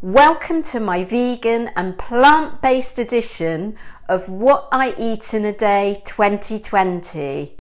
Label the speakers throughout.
Speaker 1: Welcome to my vegan and plant-based edition of What I Eat in a Day 2020.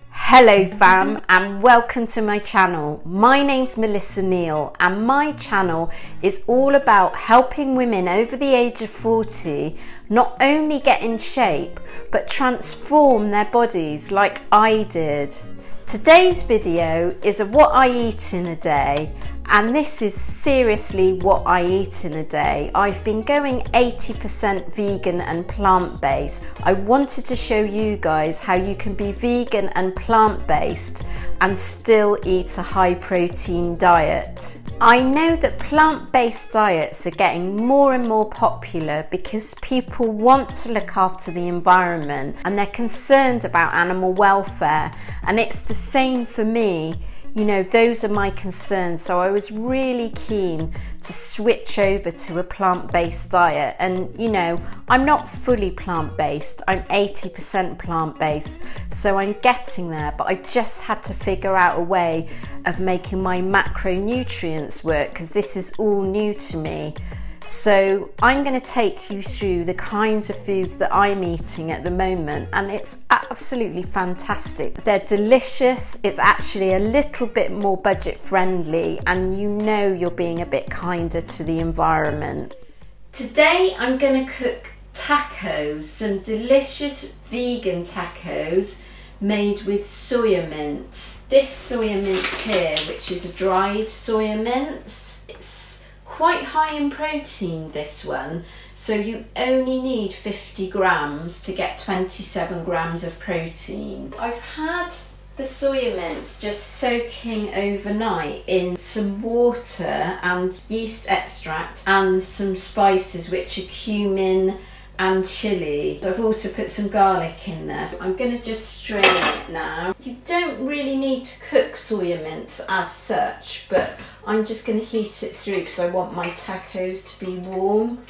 Speaker 1: Hello fam, and welcome to my channel. My name's Melissa Neal and my channel is all about helping women over the age of 40 not only get in shape but transform their bodies like I did. Today's video is a what I eat in a day, and this is seriously what I eat in a day. I've been going 80% vegan and plant-based. I wanted to show you guys how you can be vegan and plant-based and still eat a high protein diet. I know that plant-based diets are getting more and more popular because people want to look after the environment and they're concerned about animal welfare, and it's the same for me. You know, those are my concerns, so I was really keen to switch over to a plant-based diet. And you know, I'm not fully plant-based, I'm 80% plant-based, so I'm getting there, but I just had to figure out a way of making my macronutrients work because this is all new to me. So I'm going to take you through the kinds of foods that I'm eating at the moment, and it's absolutely fantastic. They're delicious, it's actually a little bit more budget friendly, and you know you're being a bit kinder to the environment. Today I'm going to cook tacos, some delicious vegan tacos made with soya mince. This soya mince here, which is a dried soya mince, it's quite high in protein, this one, so you only need 50 grams to get 27 grams of protein. I've had the soya mince just soaking overnight in some water and yeast extract and some spices, which are cumin and chilli. I've also put some garlic in there. I'm going to just strain it now. You don't really need to cook soya mince as such, but I'm just going to heat it through because I want my tacos to be warm.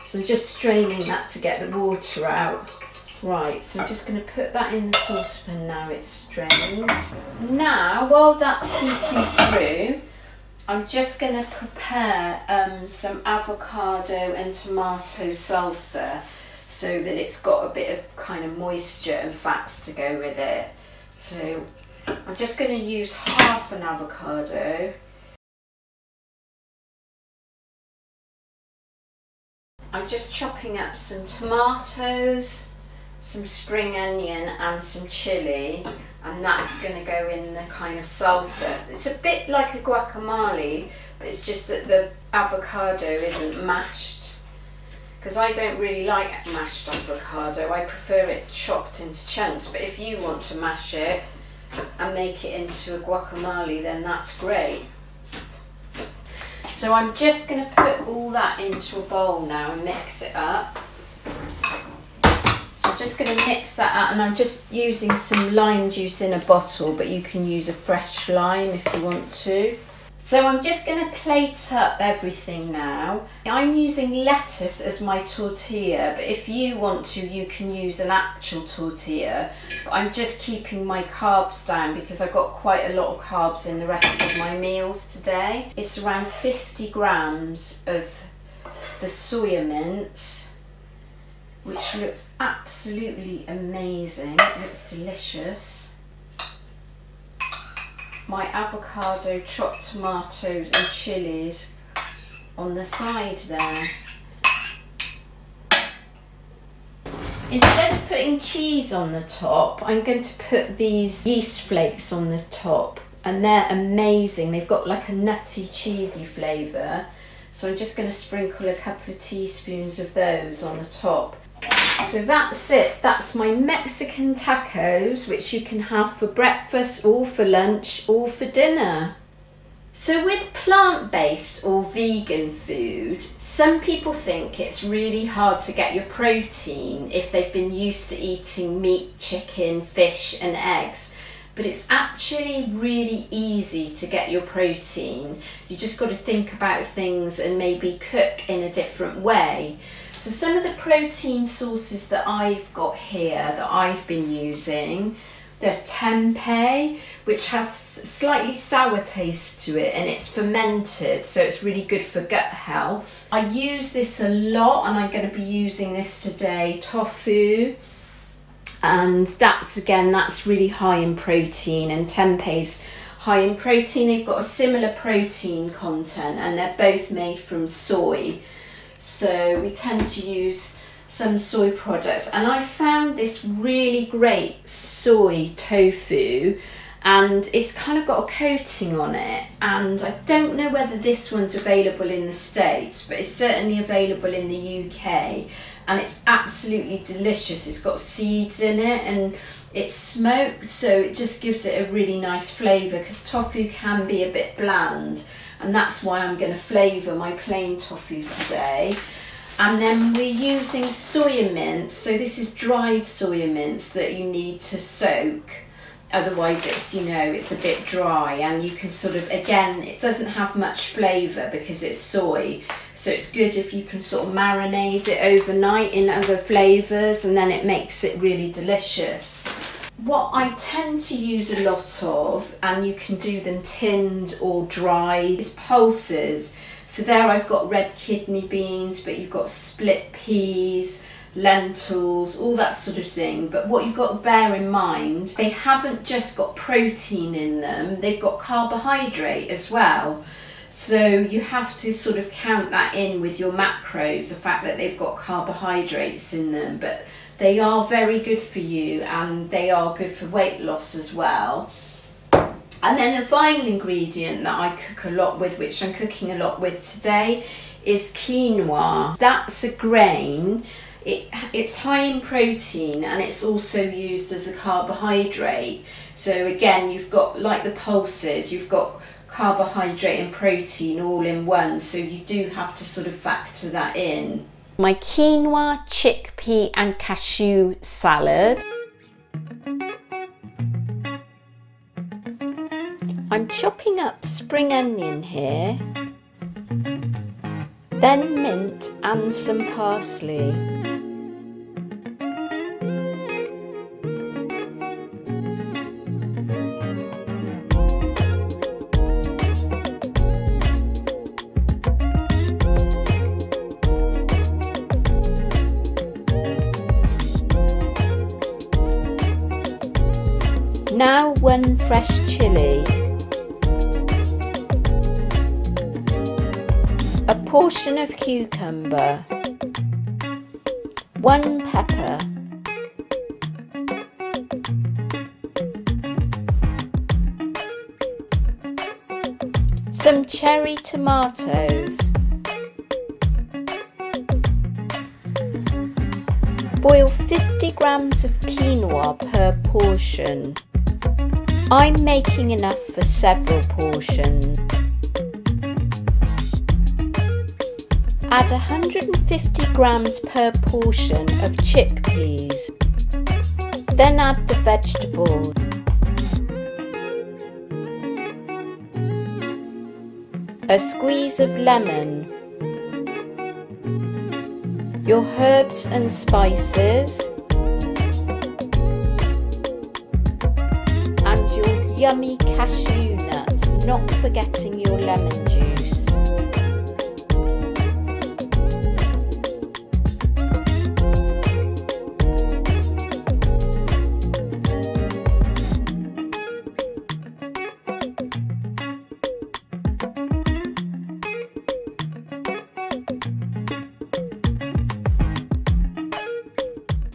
Speaker 1: So I'm just straining that to get the water out. Right, so I'm just going to put that in the saucepan now it's strained. Now, while that's heating through, I'm just going to prepare some avocado and tomato salsa so that it's got a bit of kind of moisture and fats to go with it. So I'm just going to use half an avocado. I'm just chopping up some tomatoes, some spring onion and some chilli, and that's going to go in the kind of salsa. It's a bit like a guacamole, but it's just that the avocado isn't mashed, because I don't really like mashed avocado. I prefer it chopped into chunks, but if you want to mash it and make it into a guacamole, then that's great. So I'm just going to put all that into a bowl now and mix it up. So I'm just going to mix that out, and I'm just using some lime juice in a bottle, but you can use a fresh lime if you want to. So I'm just going to plate up everything now. I'm using lettuce as my tortilla, but if you want to, you can use an actual tortilla. But I'm just keeping my carbs down because I've got quite a lot of carbs in the rest of my meals today. It's around 50 grams of the soya mince, which looks absolutely amazing. It looks delicious. My avocado, chopped tomatoes and chilies on the side there. Instead of putting cheese on the top, I'm going to put these yeast flakes on the top, and they're amazing. They've got like a nutty, cheesy flavour. So I'm just going to sprinkle a couple of teaspoons of those on the top. So that's it. That's my Mexican tacos, which you can have for breakfast or for lunch or for dinner. So with plant-based or vegan food, some people think it's really hard to get your protein if they've been used to eating meat, chicken, fish and eggs. But it's actually really easy to get your protein. You just got to think about things and maybe cook in a different way. So some of the protein sources that I've got here that I've been using, There's tempeh, which has slightly sour taste to it, and it's fermented, so it's really good for gut health. I use this a lot, and I'm going to be using this today. Tofu, and that's really high in protein, and tempeh's high in protein. They've got a similar protein content, and they're both made from soy, so we tend to use some soy products. And I found this really great soy tofu, and it's kind of got a coating on it, and I don't know whether this one's available in the States, but it's certainly available in the UK, and it's absolutely delicious. It's got seeds in it, and it's smoked, so it just gives it a really nice flavour, because tofu can be a bit bland, and that's why I'm going to flavour my plain tofu today. And then we're using soya mince. So this is dried soya mince that you need to soak, otherwise it's, you know, it's a bit dry, and you can sort of, again, it doesn't have much flavour because it's soy, so it's good if you can sort of marinate it overnight in other flavours, and then it makes it really delicious. What I tend to use a lot of, and you can do them tinned or dried, is pulses. So there I've got red kidney beans, but you've got split peas, lentils, all that sort of thing. But what you've got to bear in mind, they haven't just got protein in them, they've got carbohydrate as well. So you have to sort of count that in with your macros, the fact that they've got carbohydrates in them. But they are very good for you, and they are good for weight loss as well. And then a final ingredient that I cook a lot with, which I'm cooking a lot with today, is quinoa. That's a grain. It's high in protein, and it's also used as a carbohydrate. So again, you've got, like the pulses, you've got carbohydrate and protein all in one. So you do have to sort of factor that in. My quinoa, chickpea and cashew salad. I'm chopping up spring onion here, then mint and some parsley. Now 1 fresh chilli, a portion of cucumber, 1 pepper, some cherry tomatoes, boil 50 grams of quinoa per portion. I'm making enough for several portions. Add 150 grams per portion of chickpeas. Then add the vegetables. A squeeze of lemon. Your herbs and spices. And your yummy cashew nuts, not forgetting your lemon juice.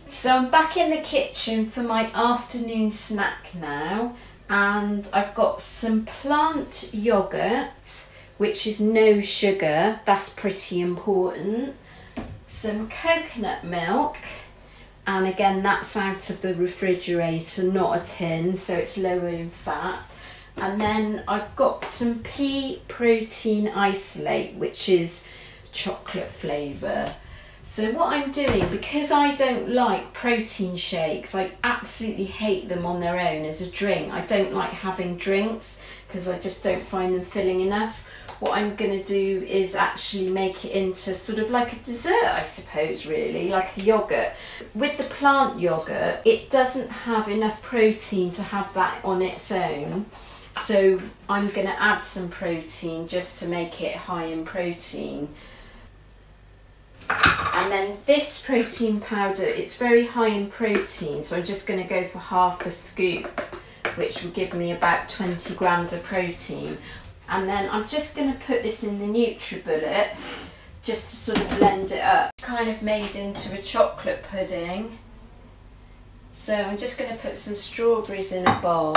Speaker 1: So I'm back in the kitchen for my afternoon snack now, and I've got some plant yogurt, which is no sugar, that's pretty important, some coconut milk, and again that's out of the refrigerator, not a tin, so it's lower in fat. And then I've got some pea protein isolate, which is chocolate flavour. So what I'm doing, because I don't like protein shakes, I absolutely hate them on their own as a drink. I don't like having drinks because I just don't find them filling enough. what I'm going to do is actually make it into sort of like a dessert, I suppose, really, like a yoghurt. With the plant yoghurt, it doesn't have enough protein to have that on its own. So I'm going to add some protein just to make it high in protein. And then this protein powder, it's very high in protein, so I'm just going to go for half a scoop, which will give me about 20 grams of protein. And then I'm just going to put this in the NutriBullet just to sort of blend it up. Kind of made into a chocolate pudding. So I'm just going to put some strawberries in a bowl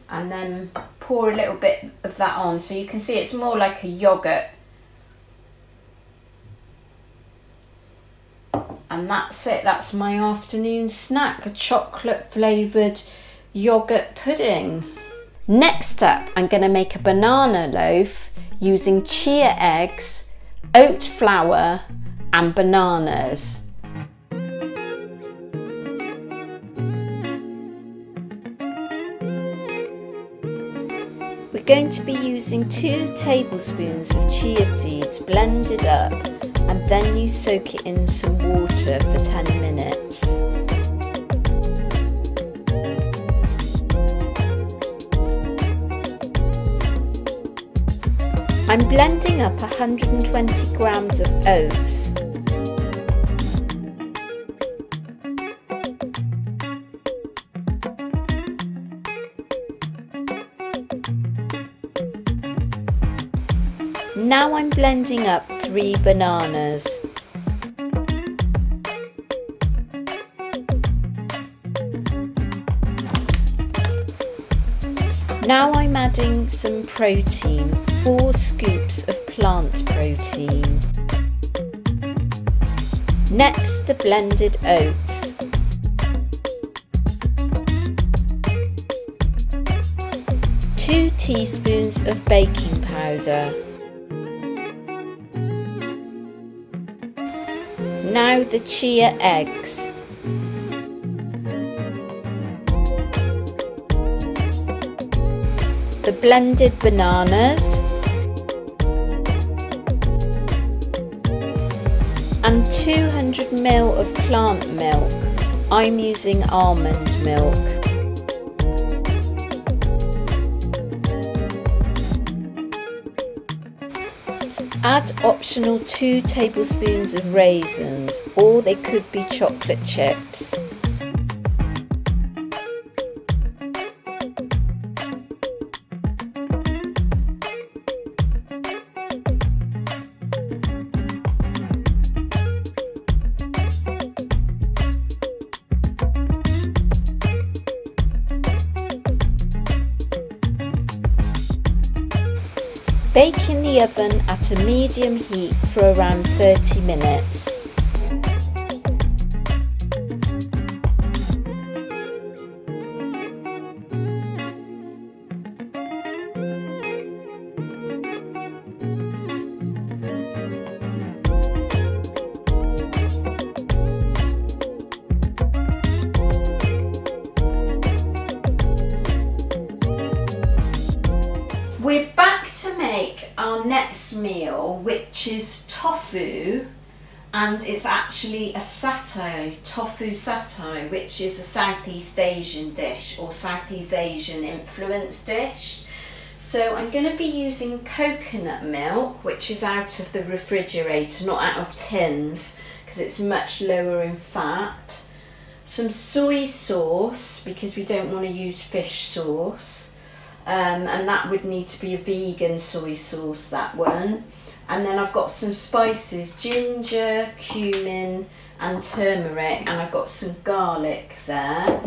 Speaker 1: and then pour a little bit of that on, so you can see it's more like a yoghurt. And that's it, that's my afternoon snack, a chocolate flavoured yoghurt pudding. Next up, I'm going to make a banana loaf using chia eggs, oat flour and bananas. We're going to be using 2 tablespoons of chia seeds blended up, and then you soak it in some water for 10 minutes. I'm blending up 120 grams of oats. Now I'm blending up 3 bananas. Now I'm adding some protein, 4 scoops of plant protein. Next, the blended oats. Two teaspoons of baking powder. Now the chia eggs. The blended bananas. And 200 ml of plant milk. I'm using almond milk. Add optional 2 tablespoons of raisins, or they could be chocolate chips. Bake in the oven at a medium heat for around 30 minutes. We're back to make our next meal, which is tofu, and it's actually a satay, tofu satay, which is a Southeast Asian dish or Southeast Asian influence dish. So I'm going to be using coconut milk, which is out of the refrigerator, not out of tins, because it's much lower in fat. Some soy sauce, because we don't want to use fish sauce. And that would need to be a vegan soy sauce, that one. And then I've got some spices, ginger, cumin and turmeric, and I've got some garlic there.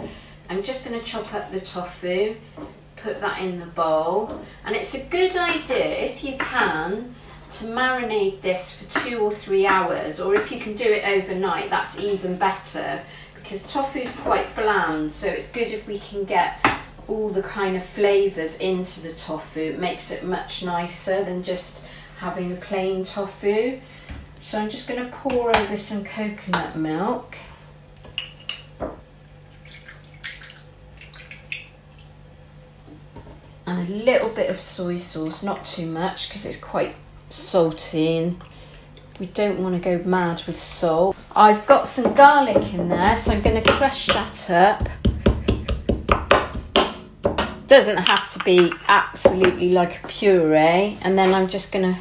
Speaker 1: I'm just going to chop up the tofu, put that in the bowl, and it's a good idea, if you can, to marinate this for 2 or 3 hours, or if you can do it overnight, that's even better, because tofu's quite bland, so it's good if we can get all the kind of flavours into the tofu. It makes it much nicer than just having a plain tofu. So I'm just going to pour over some coconut milk. and a little bit of soy sauce, not too much because it's quite salty and we don't want to go mad with salt. I've got some garlic in there, so I'm going to crush that up. Doesn't have to be absolutely like a puree, and then I'm just going to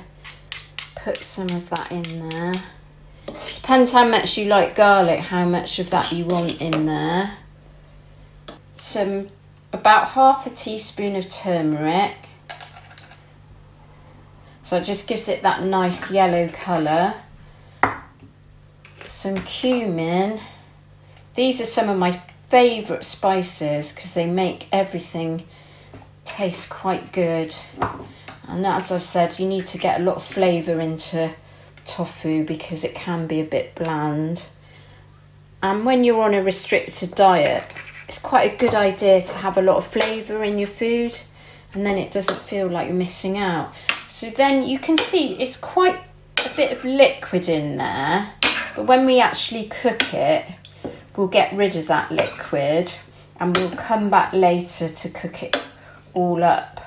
Speaker 1: put some of that in there. Depends how much you like garlic, how much of that you want in there. About half a teaspoon of turmeric. So it just gives it that nice yellow colour. Some cumin. These are some of my favourite spices because they make everything taste quite good. And as I said, you need to get a lot of flavour into tofu because it can be a bit bland. And when you're on a restricted diet, it's quite a good idea to have a lot of flavour in your food, and then it doesn't feel like you're missing out. So then you can see it's quite a bit of liquid in there, but when we actually cook it, we'll get rid of that liquid and we'll come back later to cook it all up.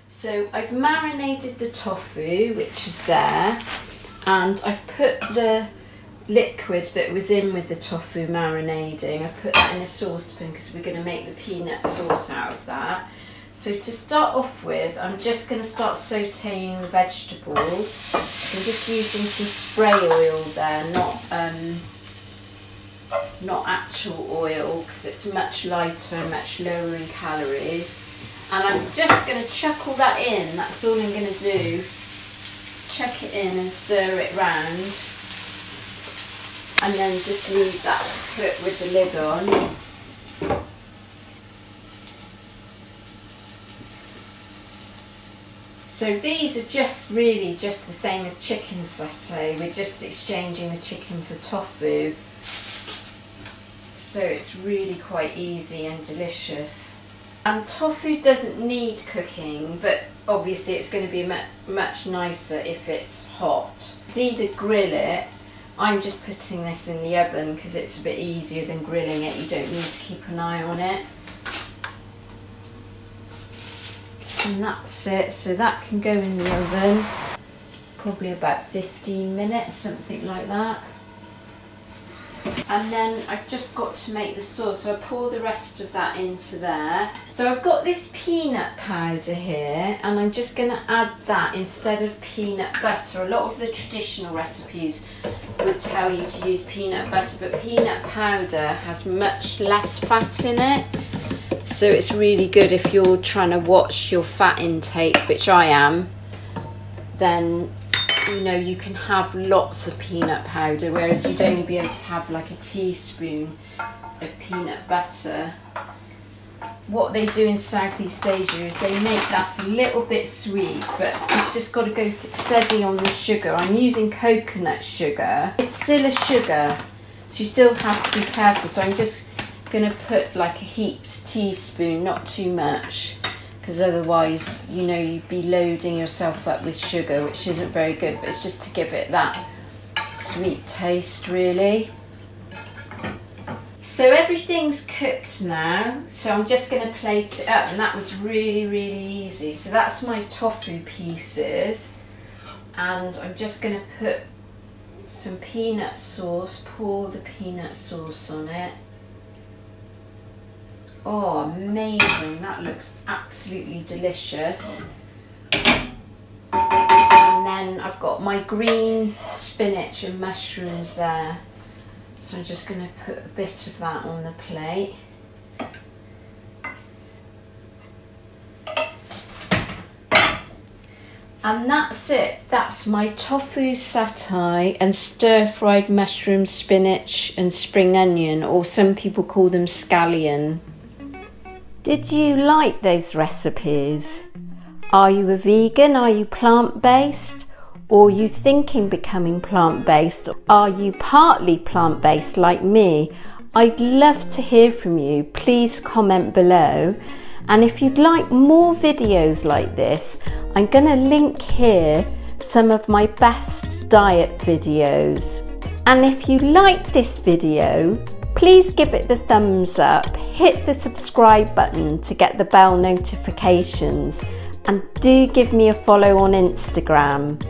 Speaker 1: So I've marinated the tofu, which is there, and I've put the liquid that was in with the tofu marinating, I've put that in a saucepan because we're going to make the peanut sauce out of that. So to start off with, I'm just going to start sautéing the vegetables. I'm just using some spray oil there, not actual oil, because it's much lighter, much lower in calories. And I'm just going to chuck all that in, that's all I'm going to do. Chuck it in and stir it round. And then just leave that to cook with the lid on. So these are just really just the same as chicken satay. We're just exchanging the chicken for tofu. So it's really quite easy and delicious. And tofu doesn't need cooking, but obviously it's going to be much nicer if it's hot. You either grill it. I'm just putting this in the oven because it's a bit easier than grilling it. You don't need to keep an eye on it. And that's it. So that can go in the oven. Probably about 15 minutes, something like that. And then I've just got to make the sauce, so I pour the rest of that into there. So I've got this peanut powder here, and I'm just going to add that instead of peanut butter. A lot of the traditional recipes would tell you to use peanut butter, but peanut powder has much less fat in it. So it's really good if you're trying to watch your fat intake, which I am, then you know you can have lots of peanut powder, whereas you'd only be able to have like a teaspoon of peanut butter. What they do in Southeast Asia is they make that a little bit sweet, but you've just got to go steady on the sugar. I'm using coconut sugar. It's still a sugar, so you still have to be careful. So I'm just going to put like a heaped teaspoon, not too much, because otherwise, you know, you'd be loading yourself up with sugar, which isn't very good, but it's just to give it that sweet taste, really. So everything's cooked now, so I'm just going to plate it up, and that was really, really easy. So that's my tofu pieces, and I'm just going to put some peanut sauce, pour the peanut sauce on it. Oh, amazing, that looks absolutely delicious. And then I've got my green spinach and mushrooms there. So I'm just going to put a bit of that on the plate. And that's it. That's my tofu satay and stir-fried mushroom, spinach and spring onion, or some people call them scallion. Did you like those recipes? Are you a vegan? Are you plant-based? Or are you thinking becoming plant-based? Are you partly plant-based like me? I'd love to hear from you. Please comment below. And if you'd like more videos like this, I'm going to link here some of my best diet videos. And if you like this video, Please give it the thumbs up, hit the subscribe button to get the bell notifications, and do give me a follow on Instagram.